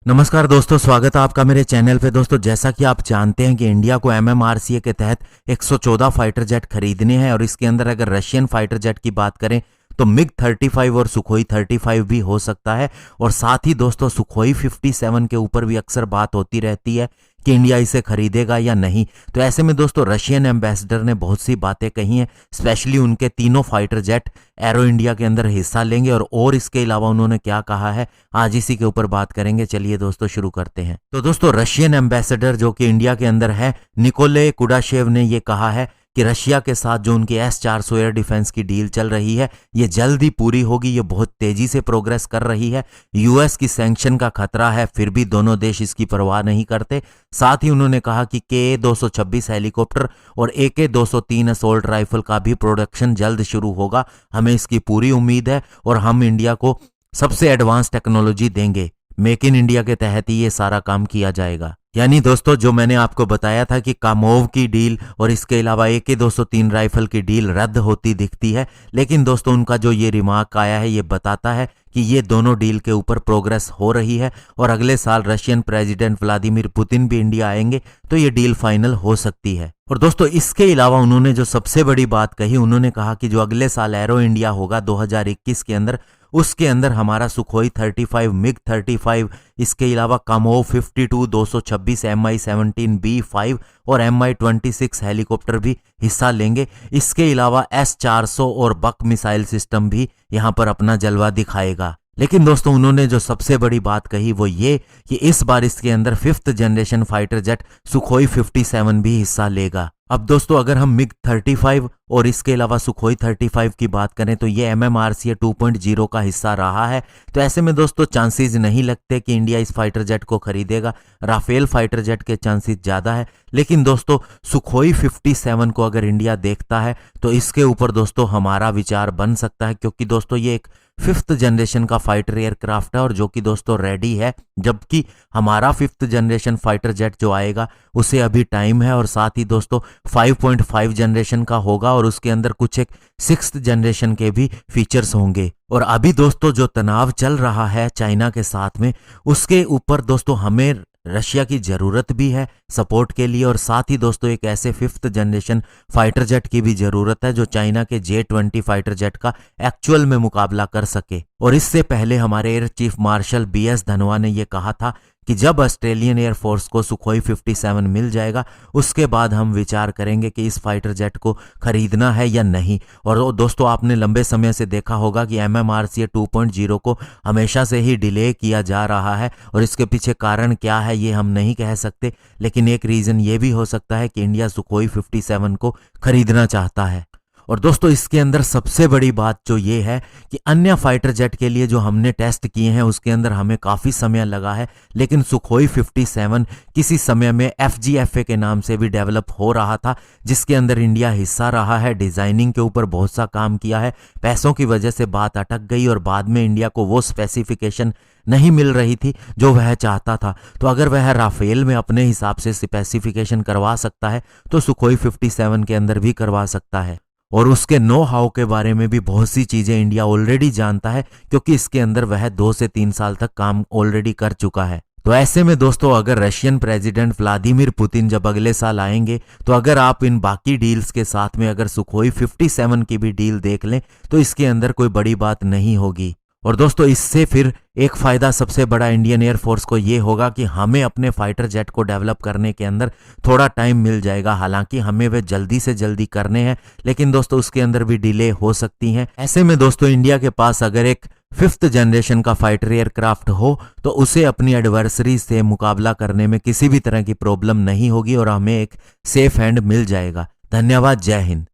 नमस्कार दोस्तों, स्वागत है आपका मेरे चैनल पे। दोस्तों, जैसा कि आप जानते हैं कि इंडिया को MMRCA के तहत 114 फाइटर जेट खरीदने हैं और इसके अंदर अगर रशियन फाइटर जेट की बात करें तो मिग 35 और सुखोई 35 भी हो सकता है। और साथ ही दोस्तों, सुखोई 57 के ऊपर भी अक्सर बात होती रहती है कि इंडिया इसे खरीदेगा या नहीं। तो ऐसे में दोस्तों, रशियन एम्बेसडर ने बहुत सी बातें कही हैं, स्पेशली उनके तीनों फाइटर जेट एरो इंडिया के अंदर हिस्सा लेंगे। और इसके अलावा उन्होंने क्या कहा है, आज इसी के ऊपर बात करेंगे। चलिए दोस्तों, शुरू करते हैं। तो दोस्तों, रशियन एम्बेसडर जो कि इंडिया के अंदर है, निकोले कुडाशेव ने ये कहा है कि रशिया के साथ जो उनकी S-400 एयर डिफेंस की डील चल रही है, ये जल्द ही पूरी होगी। ये बहुत तेजी से प्रोग्रेस कर रही है। यूएस की सैंक्शन का खतरा है, फिर भी दोनों देश इसकी परवाह नहीं करते। साथ ही उन्होंने कहा कि KA-226 हेलीकॉप्टर और AK-203 असोल्ट राइफल का भी प्रोडक्शन जल्द शुरू होगा। हमें इसकी पूरी उम्मीद है और हम इंडिया को सबसे एडवांस टेक्नोलॉजी देंगे। मेक इन इंडिया के तहत ही ये सारा काम किया जाएगा। यानी दोस्तों, जो मैंने आपको बताया था कि कामोव की डील और इसके अलावा AK-203 राइफल की डील रद्द होती दिखती है, लेकिन दोस्तों उनका जो ये रिमार्क आया है, ये बताता है कि ये दोनों डील के ऊपर प्रोग्रेस हो रही है और अगले साल रशियन प्रेसिडेंट व्लादिमीर पुतिन भी इंडिया आएंगे तो ये डील फाइनल हो सकती है। और दोस्तों, इसके अलावा उन्होंने जो सबसे बड़ी बात कही, उन्होंने कहा कि जो अगले साल एरो इंडिया होगा 2021 के अंदर, उसके अंदर हमारा सुखोई 35, मिग 35, इसके अलावा कामोव 52, 226, Mi-17B5 और Mi-26 हेलीकॉप्टर भी हिस्सा लेंगे। इसके अलावा S-400 और बक मिसाइल सिस्टम भी यहां पर अपना जलवा दिखाएगा। लेकिन दोस्तों, उन्होंने जो सबसे बड़ी बात कही वो ये कि इस बार इसके अंदर 5th generation fighter jet Sukhoi 57 भी हिस्सा लेगा। अब दोस्तों, अगर हम मिग 35 और इसके अलावा सुखोई 35 की बात करें तो ये MMRCA 2.0 का हिस्सा रहा है। तो ऐसे में दोस्तों, चांसेस नहीं लगते कि इंडिया इस फाइटर जेट को खरीदेगा। राफेल फाइटर जेट के चांसेस ज़्यादा है। लेकिन दोस्तों, सुखोई 57 को अगर इंडिया देखता है तो इसके ऊपर दोस्तों हमारा विचार बन सकता है, क्योंकि दोस्तों ये एक 5th जनरेशन का फाइटर एयरक्राफ्ट है और जो कि दोस्तों रेडी है, जबकि हमारा 5th जनरेशन फाइटर जेट जो आएगा उसे अभी टाइम है। और साथ ही दोस्तों 5.5 जनरेशन का होगा और उसके अंदर कुछ एक 6th जनरेशन के भी फीचर्स होंगे। और अभी दोस्तों जो तनाव चल रहा है चाइना के साथ में, उसके ऊपर दोस्तों हमें रशिया की ज़रूरत भी है सपोर्ट के लिए। और साथ ही दोस्तों एक ऐसे 5th जनरेशन फाइटर जेट की भी ज़रूरत है जो चाइना के J-20 फाइटर जेट का एक्चुअल में मुकाबला कर सके। और इससे पहले हमारे air chief marshal BS Dhanoa ने यह कहा था कि जब ऑस्ट्रेलियन एयरफोर्स को सुखोई 57 मिल जाएगा, उसके बाद हम विचार करेंगे कि इस फाइटर जेट को खरीदना है या नहीं। और दोस्तों, आपने लंबे समय से देखा होगा कि MMRCA 2.0 को हमेशा से ही डिले किया जा रहा है और इसके पीछे कारण क्या है ये हम नहीं कह सकते, लेकिन एक रीज़न ये भी हो सकता है कि इंडिया सुखोई 57 को खरीदना चाहता है। और दोस्तों, इसके अंदर सबसे बड़ी बात जो ये है कि अन्य फाइटर जेट के लिए जो हमने टेस्ट किए हैं उसके अंदर हमें काफ़ी समय लगा है, लेकिन सुखोई 57 किसी समय में FGFA के नाम से भी डेवलप हो रहा था, जिसके अंदर इंडिया हिस्सा रहा है। डिज़ाइनिंग के ऊपर बहुत सा काम किया है, पैसों की वजह से बात अटक गई और बाद में इंडिया को वो स्पेसिफिकेशन नहीं मिल रही थी जो वह चाहता था। तो अगर वह राफेल में अपने हिसाब से स्पेसिफिकेशन करवा सकता है तो सुखोई 57 के अंदर भी करवा सकता है। और उसके नो हाउ के बारे में भी बहुत सी चीज़ें इंडिया ऑलरेडी जानता है, क्योंकि इसके अंदर वह 2 से 3 साल तक काम ऑलरेडी कर चुका है। तो ऐसे में दोस्तों, अगर रशियन प्रेसिडेंट व्लादिमीर पुतिन जब अगले साल आएंगे तो अगर आप इन बाकी डील्स के साथ में अगर सुखोई 57 की भी डील देख लें तो इसके अंदर कोई बड़ी बात नहीं होगी। और दोस्तों, इससे फिर एक फ़ायदा सबसे बड़ा इंडियन एयरफोर्स को ये होगा कि हमें अपने फाइटर जेट को डेवलप करने के अंदर थोड़ा टाइम मिल जाएगा। हालांकि हमें वे जल्दी से जल्दी करने हैं, लेकिन दोस्तों उसके अंदर भी डिले हो सकती हैं। ऐसे में दोस्तों, इंडिया के पास अगर एक 5th जनरेशन का फाइटर एयरक्राफ्ट हो तो उसे अपनी एडवर्सरी से मुकाबला करने में किसी भी तरह की प्रॉब्लम नहीं होगी और हमें एक सेफ हैंड मिल जाएगा। धन्यवाद। जय हिंद।